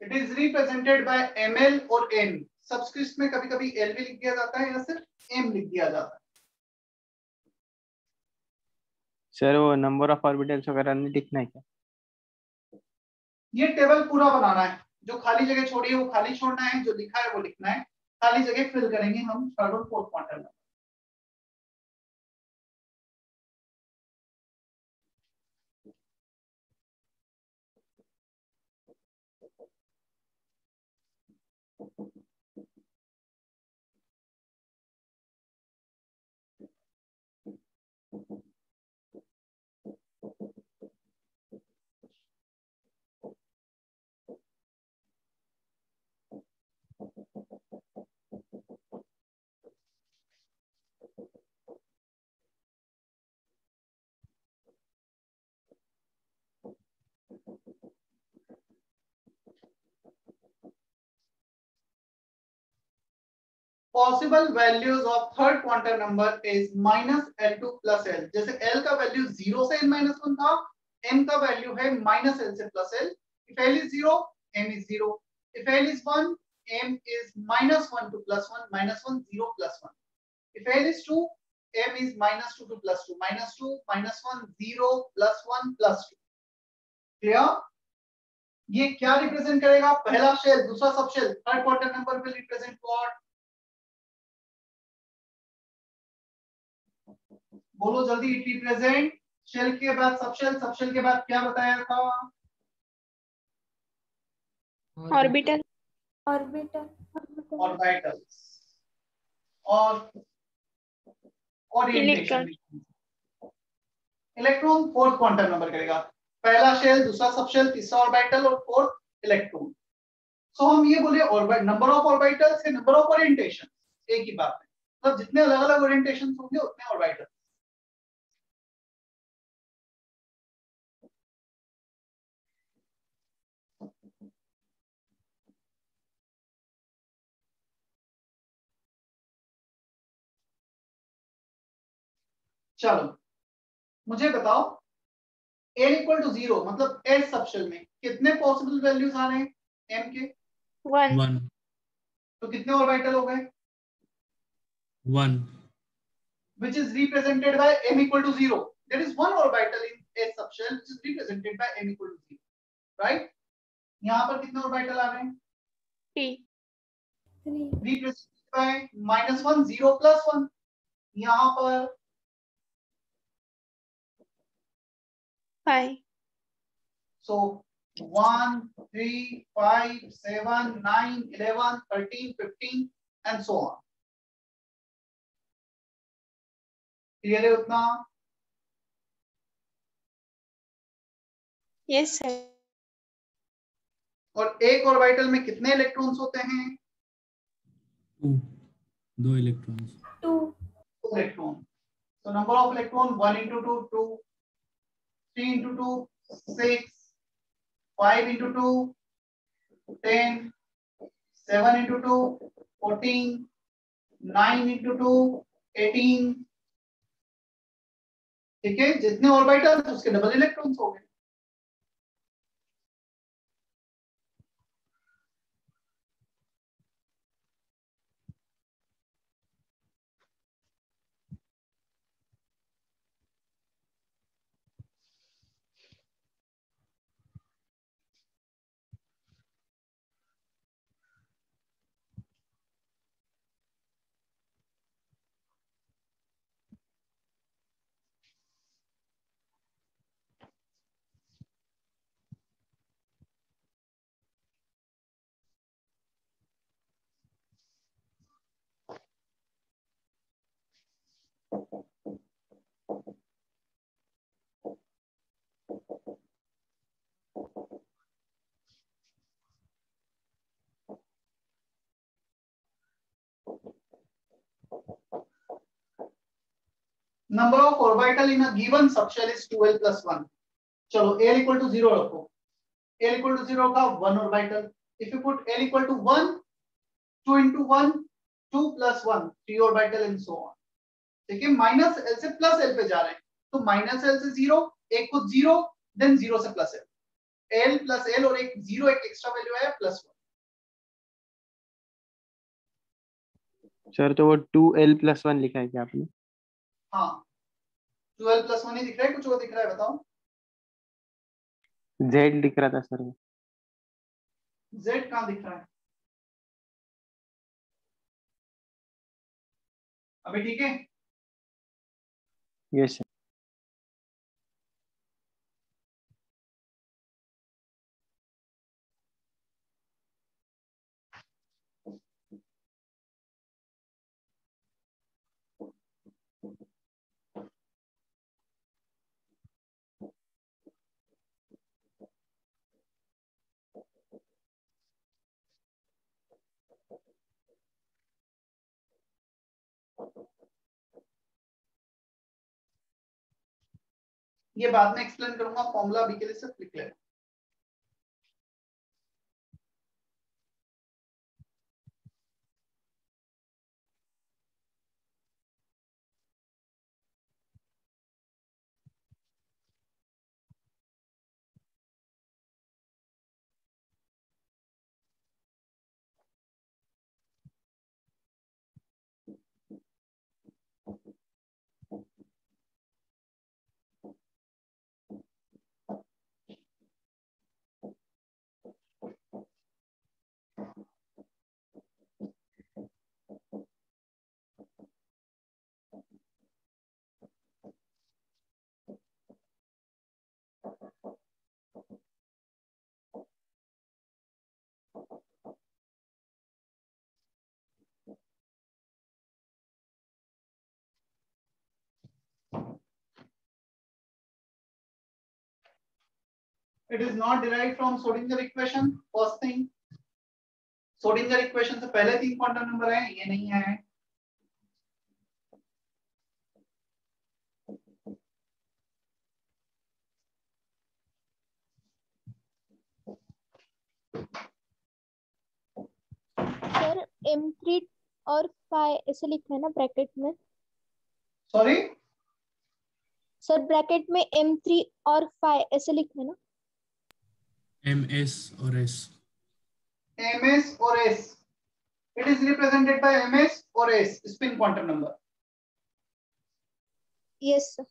It is represented by ml और n। सबस्क्रिप्ट में कभी कभी l भी लिख दिया जाता है या सिर्फ m लिख दिया जाता है। सर वो नंबर ऑफ ऑर्बिटल्स वगैरह नहीं लिखना है क्या? ये टेबल पूरा बनाना है, जो खाली जगह छोड़ी है वो खाली छोड़ना है, जो लिखा है वो लिखना है, खाली जगह फिल करेंगे हम थर्ड और fourth quantum number. Possible values of third quantum number is minus L2 plus L. जैसे L का वैल्यू 0 से n-1 था, M का वैल्यू है minus L से plus L. If L is 0, M is 0. If L is 1, M is minus 1 to plus 1, minus 1, 0 plus 1. If L is 2, M is minus 2 to plus 2, minus 2, minus 1, 0 plus 1 plus 2. Clear? ये क्या रिप्रेजेंट करेगा? पहला शेल, दूसरा sub shell. Third quantum number will represent what? बोलो जल्दी. इट रिप्रेजेंट शेल के बाद सबशेल, सबशेल के बाद क्या बताया था? ऑर्बिटल ऑर्बिटल्स और orientation. Electron fourth quantum number करेगा. पहला शेल, दूसरा सबशेल, तीसरा ऑर्बिटल और फोर्थ इलेक्ट्रॉन. सो हम ये बोले ऑर्बिट नंबर ऑफ ऑर्बिटल्स है नंबर ऑफ ओरिएंटेशन. एक ही बात है, मतलब जितने अलग अलग ओरिएंटेशन होंगे उतने ऑर्बिटल. चलो मुझे बताओ n इक्वल टू 0 मतलब s सबशेल में कितने पॉसिबल वैल्यूज आ रहे हैं m के? 1 तो कितने ऑर्बिटल हो गए? 1 which is represented by m equal to 0. There is one orbital in s subshell which is represented by m equal to 0, right? यहाँ पर कितने ऑर्बिटल आ रहे हैं? 3 represented by -1, 0 plus 1. यहाँ पर 5 so 1, 3, 5, 7, 9, 11, 13, 15 and so on. Clear है उतना? Yes sir. और एक ऑर्बिटल में कितने इलेक्ट्रॉन्स होते हैं? 2 electrons. 2 electron. so number of electron 1 into 2 2, 3 into 2 6, 5 into 2 10, 7 into 2 14, 9 into 2 18. ठीक है, जितने ऑर्बिटल उसके डबल इलेक्ट्रॉन्स हो गए. Number of orbital in a given subshell is 2l plus 1. चलो l equal to 0 रखो. l equal to 0 का 1 orbital. If you put l equal to 1, 2 into 1, 2 plus 1, 3 orbital and so on. ठीक है, माइनस l से प्लस l पे जा रहे हैं तो माइनस l से 0, एक को 0, देन 0 से plus l. l plus l और एक 0 एक एक्स्ट्रा वैल्यू है प्लस 1. सर तो वो 2l plus 1 लिखा है क्या आपने? हाँ 12 plus 1 ही दिख रहा है, कुछ और दिख रहा है बताओ? z दिख रहा था सर. z कहाँ दिख रहा है? अभी ठीक है? Yes sir. ये बाद में एक्सप्लेन करूंगा, फॉर्मूला अभी के लिए सिर्फ लिख लेना। It is not derived from Schrodinger equation. First thing, Schrodinger equation से पहले 3 क्वांटम नंबर है, ये नहीं है। सर M3 और 5 ऐसे लिखना है ना ब्रैकेट में? सॉरी सर ब्रैकेट में M3 और 5 ऐसे लिखना है ना? MS और S. MS और S. It is represented by MS or S, spin quantum number. Yes sir.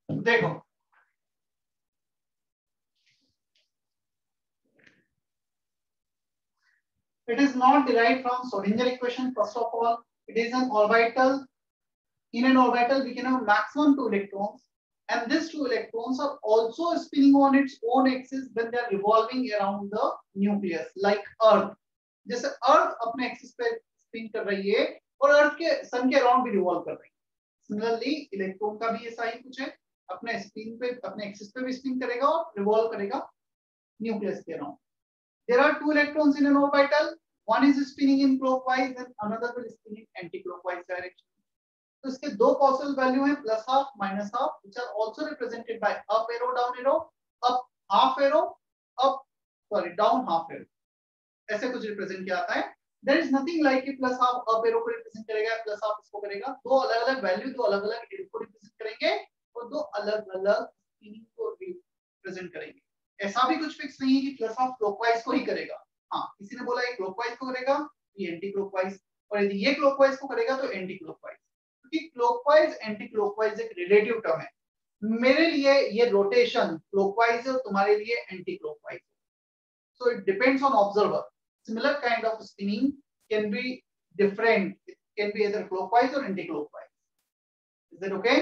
देखो it is not derived from Schrodinger equation. First of all, it is an orbital. In an orbital, we can have maximum 2 electrons, and these 2 electrons are also spinning on its own axis when they are revolving around the nucleus, like Earth. जैसे अर्थ अपने एक्सिस पे स्पिन कर रही है और अर्थ के सन के अराउंड भी रिवॉल्व कर रही है, सिमिलरली इलेक्ट्रॉन का भी ऐसा ही कुछ है, अपने स्पिन पे अपने एक्सिस पे भी स्पिन करेगा और रिवॉल्व करेगा न्यूक्लियस के around. There are two electrons in an orbital. One is spinning in clockwise and another will spin in anti-clockwise direction. तो इसके दो पॉसिबल वैल्यू हैं, plus half minus half, which are also represented by up arrow, down arrow, up half arrow, up sorry down half arrow. ऐसे कुछ रिप्रेजेंट किया जाता है। There is nothing like कि प्लस हाफ अप एरो को रिप्रेजेंट करेगा, प्लस हाफ इसको करेगा। दो अलग-अलग वैल्यू, दो अलग-अलग एरो को रिप्रेजेंट करेंगे और दो अलग-अलग स्पिनिंग को रिप्रेजेंट करेंगे। ऐसा भी कुछ फिक्स नहीं है कि प्लस हाफ क्लॉकवाइज को ही करेगा। हाँ, किसी ने बोला ये क्लॉकवाइज को करेगा, ये एंटी क्लॉकवाइज, और यदि ये क्लॉकवाइज को करेगा तो एंटी क्लॉकवाइज, क्योंकि क्लॉकवाइज एंटी क्लॉकवाइज एक रिलेटिव टर्म है। मेरे लिए ये रोटेशन क्लॉकवाइज है और तुम्हारे लिए anti clockwise. So it depends on observer. Similar kind of spinning can be different. It can be either clockwise or anti-clockwise. Is that okay?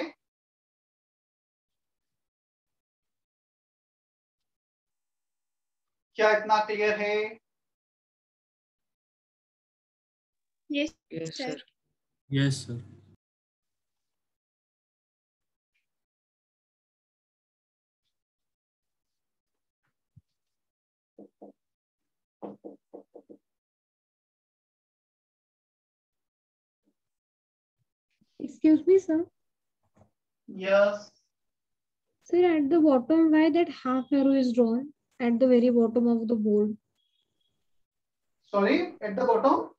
क्या इतना क्लियर है? Yes, Yes, sir. sir. Yes, sir. Excuse me, sir. Yes. Sir, at the bottom, why that half arrow is drawn at the very bottom of the board? Sorry, at the bottom.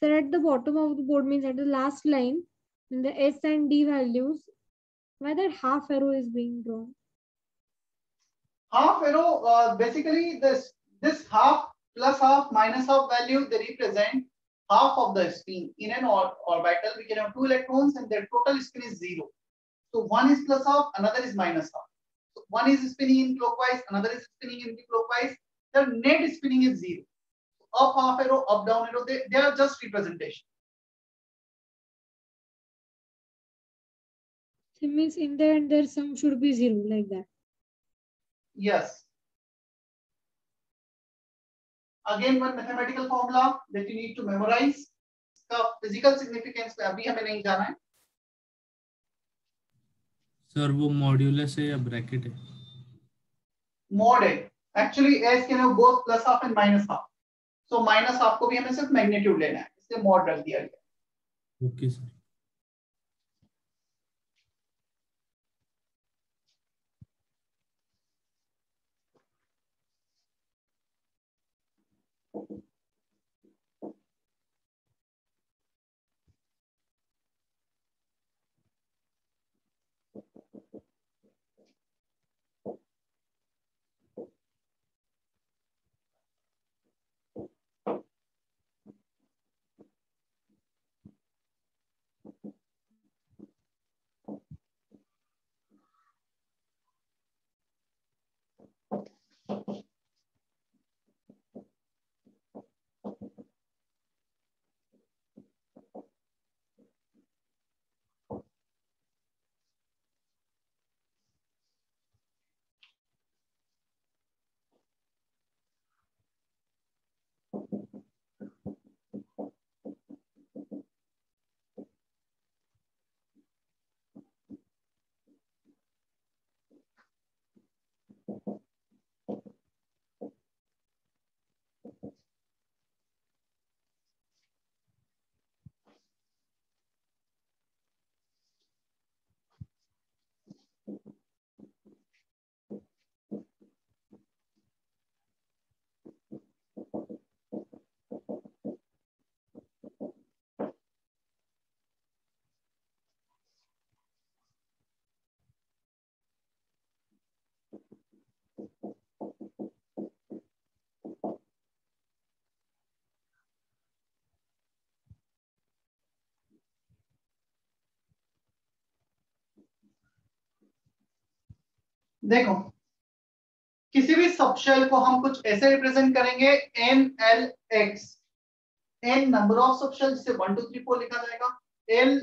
Sir, at the bottom of the board means at the last line, in the S and D values, why that half arrow is being drawn? Half arrow, basically this half plus half minus half value, they represent half of the spin. In an orbital, we can have two electrons and their total spin is 0. So one is plus half, another is minus half. So one is spinning in clockwise, another is spinning anti-clockwise. The net spinning is 0. So up half arrow, up down arrow, they are just representation. So it means in the end, their sum should be 0, like that. Yes. Again, one mathematical formula that you need to memorize. The physical significance पे अभी हमें नहीं जाना है. सर वो मॉड्यूलस है या ब्रैकेट है? Mod है. Actually, S can have both plus half and minus half. So minus half को भी हमें सिर्फ मैग्नीट्यूड लेना है, इसलिए mod रख दिया गया. Okay sir. देखो, किसी भी सबशेल को हम कुछ ऐसे रिप्रेजेंट करेंगे NLX. N number of subshell जिसे 1 2 3 4 लिखा जाएगा, L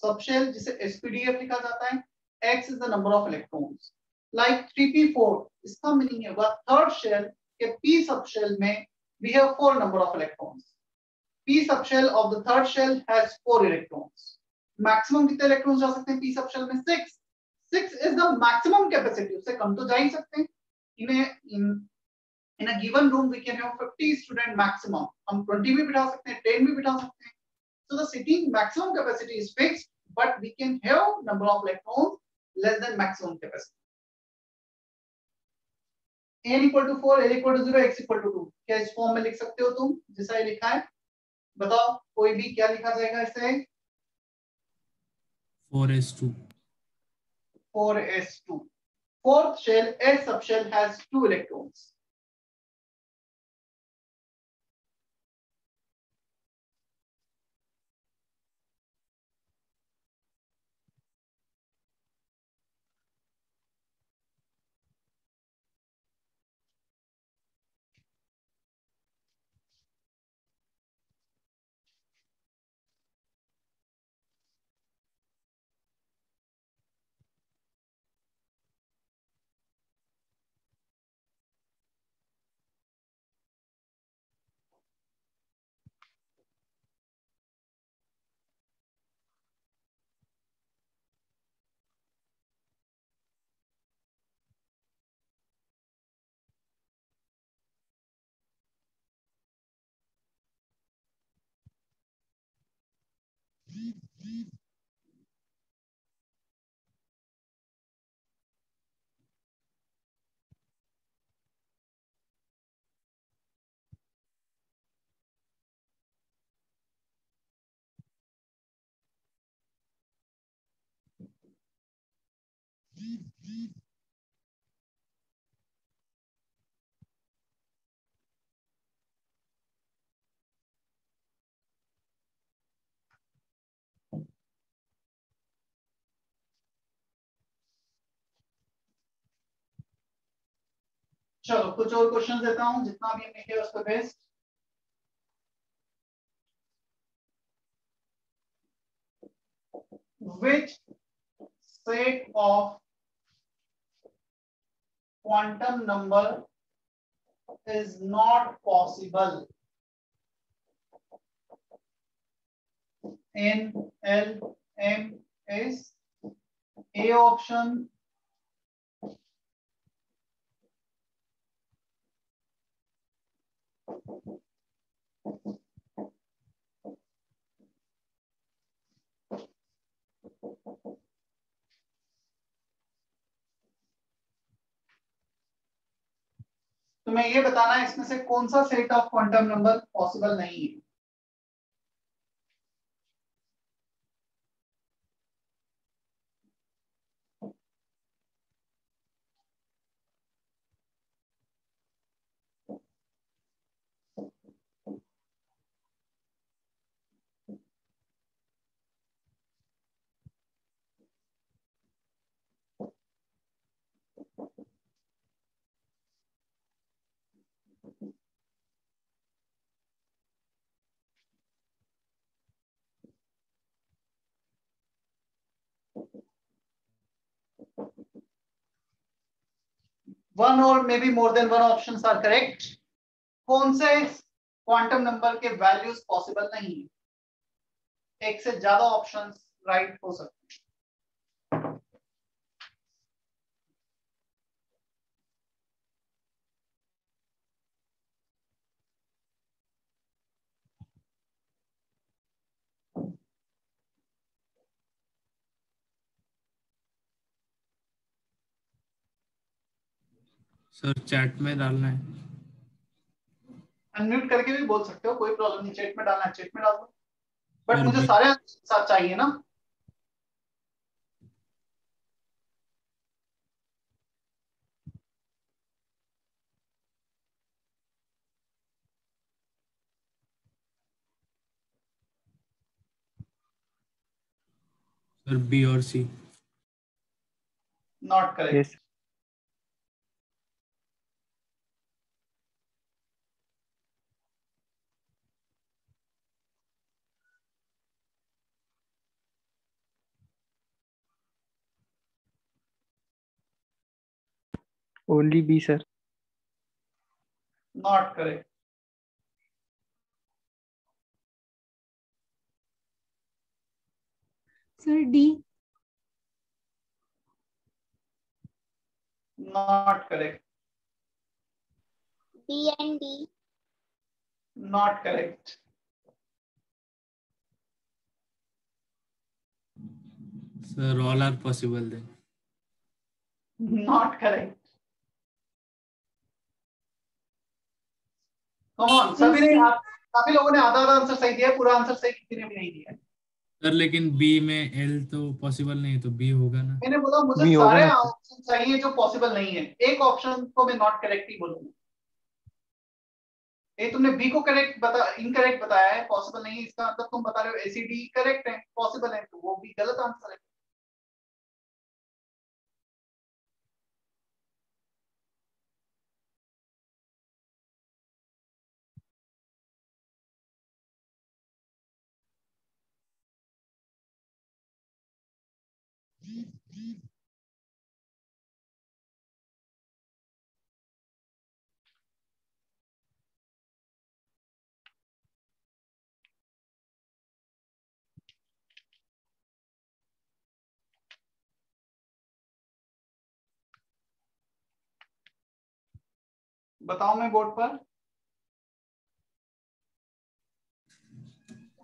सबशेल जिसे SPDF लिखा जाता है, X is the number of electrons. Like 3p4, इसका मीनिंग होगा थर्ड शेल के P सबशेल में we have 4 number of electrons. P subshell of the third shell has 4 electrons. Maximum कितने electrons जा सकते हैं P subshell में? 6. 6 is the maximum capacity. उससे कम तो जा ही सकते हैं. In a given room we can have 50 student maximum. हम 20 भी बिठा सकते हैं, 10 भी बिठा सकते हैं. So the seating maximum capacity is fixed, but we can have number of electrons less than maximum capacity. n equal to 4, l equal to 0, x equal to 2. क्या इस फॉर्म में लिख सकते हो तुम जैसा ये लिखा है? बताओ कोई भी, क्या लिखा जाएगा इसे? 4s2. 4s2. Fourth shell, S subshell has 2 electrons. चलो कुछ और क्वेश्चन देता हूं जितना भी हमने किया उसका best. Which set of quantum number is not possible in LM is A option, तुम्हें ये बताना है इसमें से कौन सा set of quantum number possible नहीं है. One or maybe more than one options are correct. कौन से क्वांटम नंबर के वैल्यूज पॉसिबल नहीं है? एक से ज्यादा ऑप्शंस राइट हो सकते हैं. सर चैट में डालना है. अनम्यूट करके भी बोल सकते हो, कोई प्रॉब्लम नहीं. चैट में डालना है चैट में डाल दो, बट सर मुझे सारे साथ चाहिए ना. सर बी और C. Not correct. Yes. Only B, sir. Not correct. Sir, D. Not correct. D and D. Not correct. Sir, all are possible then. Not correct. Come on, काफी लोगों ने आधा आंसर सही दिया, पूरा आंसर सही किसी ने भी नहीं दिया। सर लेकिन बी में एल तो पॉसिबल नहीं है, तो बी होगा ना। मैंने बोला मुझे B होगा सारे ना। ऑप्शन चाहिए जो पॉसिबल नहीं है, एक ऑप्शन को मैं नॉट करेक्ट ही बोलूंगा। ये तुमने बी को इनकरेक्ट बताया है, पॉसिबल नहीं है, इसका मतलब तुम बता रहे हो एसीडी करेक्ट है, पॉसिबल है, तो वो भी गलत आंसर है। बताओ मैं बोर्ड पर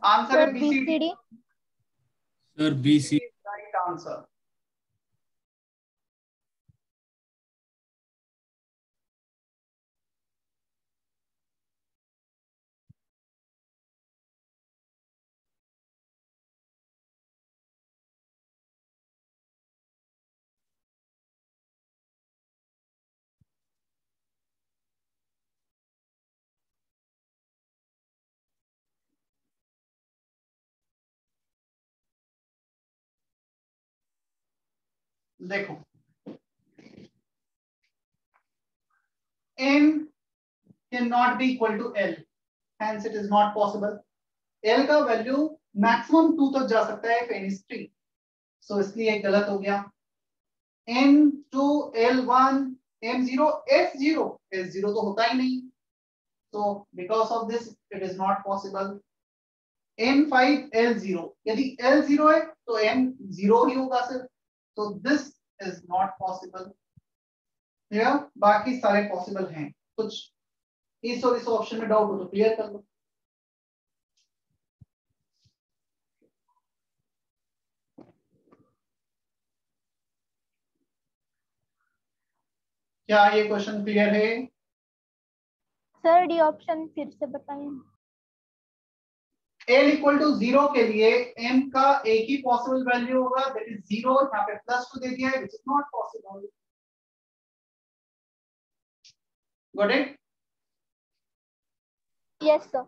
आंसर है BCD. BCD. Sir B C. Right answer. देखो n cannot be equal to L, hence it is not possible. L का वैल्यू मैक्सिमम 2 तक जा सकता है if n is 3, so इसलिए गलत हो गया। n2 L1 m0 s0 s0 तो होता ही नहीं, so because of this it is not possible. n5 L0, यदि L0 है तो m0 ही होगा सिर्फ, so this is not possible. बाकी सारे पॉसिबल हैं। कुछ इस और इस ऑप्शन में डाउट हो तो क्लियर कर लो। क्या ये क्वेश्चन क्लियर है? सर डी ऑप्शन फिर से बताएं। L इक्वल टू 0 के लिए m का एक ही पॉसिबल वैल्यू होगा, दैट इज 0। यहाँ पे +2 दे दिया है, which is not possible. Got it? Yes sir.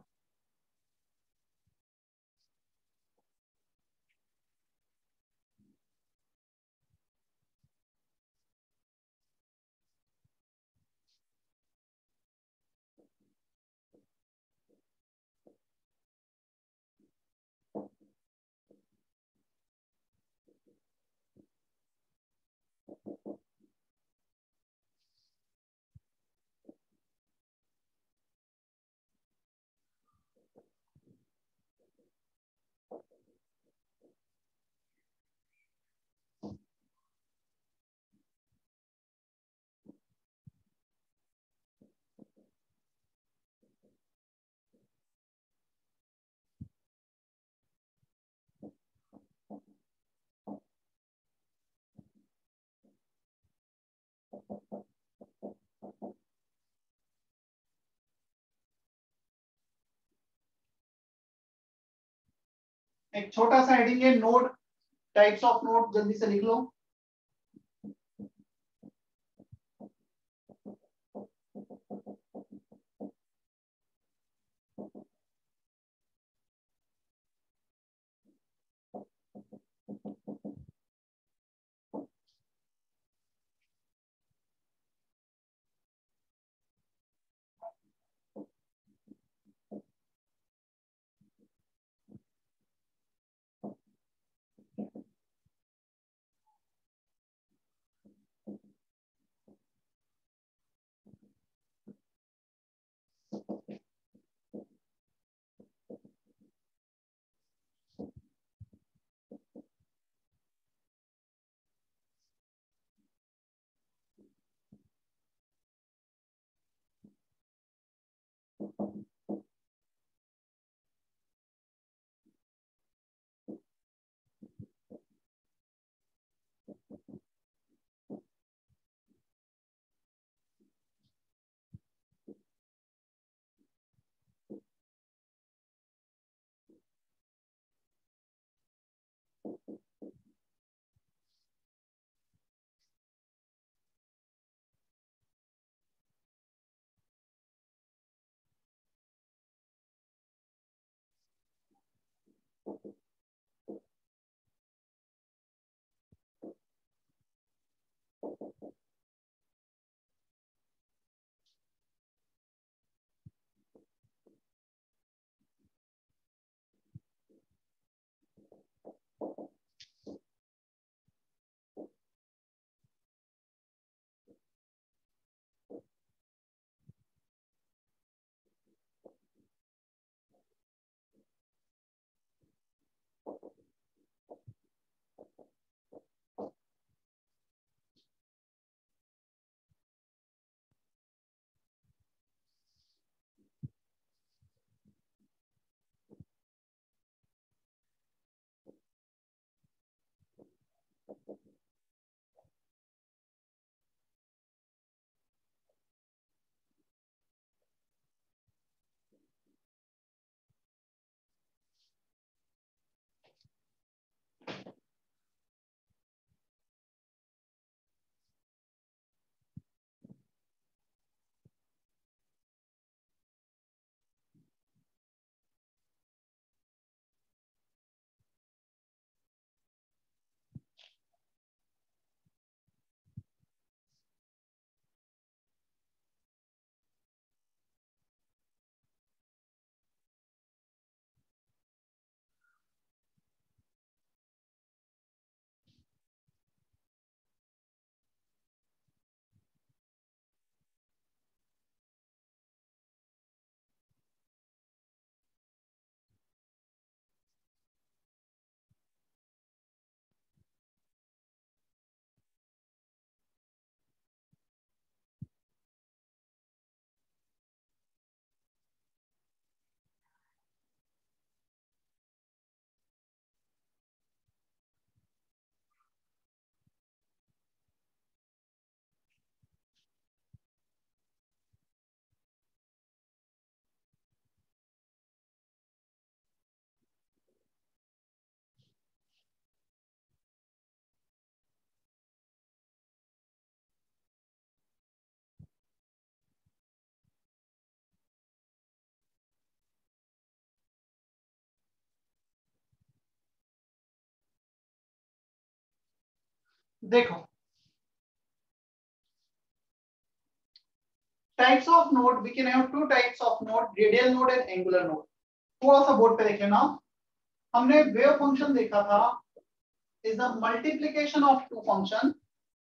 एक छोटा सा हेडिंग है नोड, टाइप्स ऑफ नोड, जल्दी से लिख लो। देखो, types of node, we can have two types of node, radial node and angular node. थोड़ा सा बोर्ड पे देख लेना। हमने वेव फंक्शन देखा था is the multiplication of two function,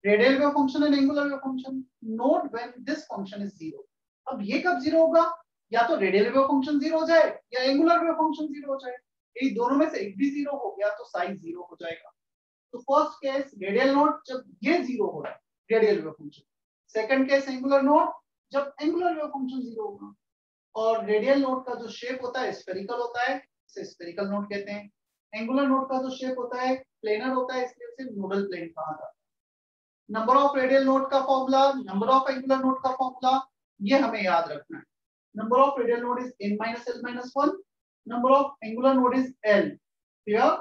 radial wave function and angular wave function. Note when this function is zero. अब ये कब जीरो होगा? या तो रेडियल वेव फंक्शन जीरो हो जाए या एंगुलर वेव फंक्शन जीरो हो जाए। ये दोनों में से एक भी जीरो हो गया तो साइज जीरो हो जाएगा। तो फर्स्ट केस रेडियल नोड जब ये जीरो हो रहा है, radial wave function. Second case angular node जब एंगुलर वेव फंक्शन जीरो होगा। और रेडियल नोड का जो शेप होता है स्फेरिकल होता है, इसे स्फेरिकल नोड कहते हैं। एंगुलर नोड का जो शेप होता है प्लेनर होता है, इसलिए उसे नोडल प्लेन कहा जाता है। नंबर ऑफ रेडियल नोड का formula, number of angular node का फॉर्मूला, ये हमें याद रखना है। Number of radial node is n minus l minus 1, number of angular node is l, here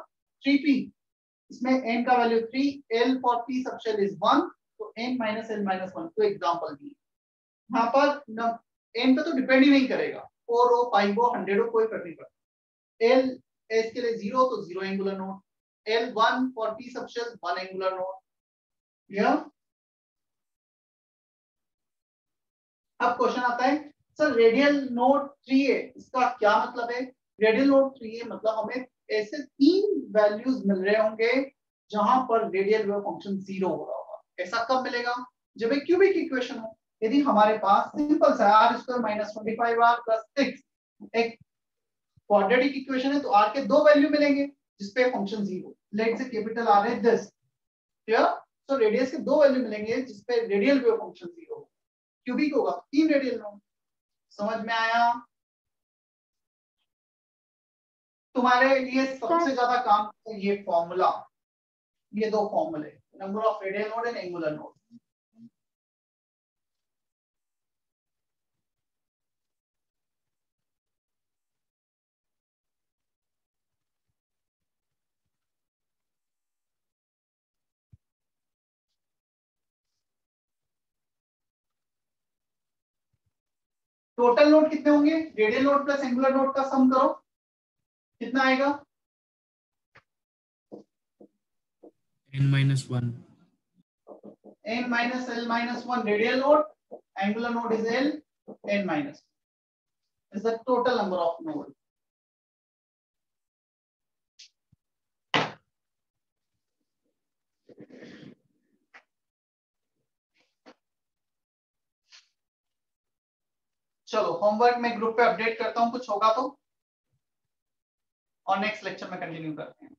3p, इसमें n का value 3, l for p subshell is 1, तो n minus l minus 1। तो एग्जांपल दी यहाँ पर n पे तो डिपेंड ही नहीं करेगा, 4 हो 5 हो 100 हो कोई फर्क नहीं पड़ता। l s के लिए 0 तो 0 angular node, L1 for p subshell 1 angular node। Yeah? अब क्वेश्चन आता है सर रेडियल नोड 3a, इसका क्या मतलब है? रेडियल नोड 3a मतलब हमें ऐसे तीन वैल्यूज मिल रहे होंगे जहां पर रेडियल वेव फंक्शन जीरो हो रहा होगा। ऐसा कब मिलेगा? जब एक क्यूबिक इक्वेशन हो। यदि हमारे पास सिंपल सा r square minus 25r plus 6 एक क्वाड्रेटिक इक्वेशन है, तो r के दो वैल्यू मिलेंगे जिसपे फंक्शन जीरो। लेट से कैपिटल R है दिस, क्लियर? सो रेडियस के दो वैल्यू मिलेंगे जिसपे रेडियल वेव फंक्शन जीरो होगा। क्यूबिक होगा तीन रेडियल नोड। समझ में आया? तुम्हारे लिए सबसे ज्यादा काम ये फॉर्मूला, ये दो फॉर्मूले, number of radial node and angular node. Total node कितने होंगे? Radial node plus angular node का सम करो, कितना आएगा? n-1. n minus L minus 1 radial node, angular node is L, n minus is the total number of node. चलो होमवर्क में ग्रुप पे अपडेट करता हूं, कुछ होगा तो, और नेक्स्ट लेक्चर में कंटिन्यू करते हैं।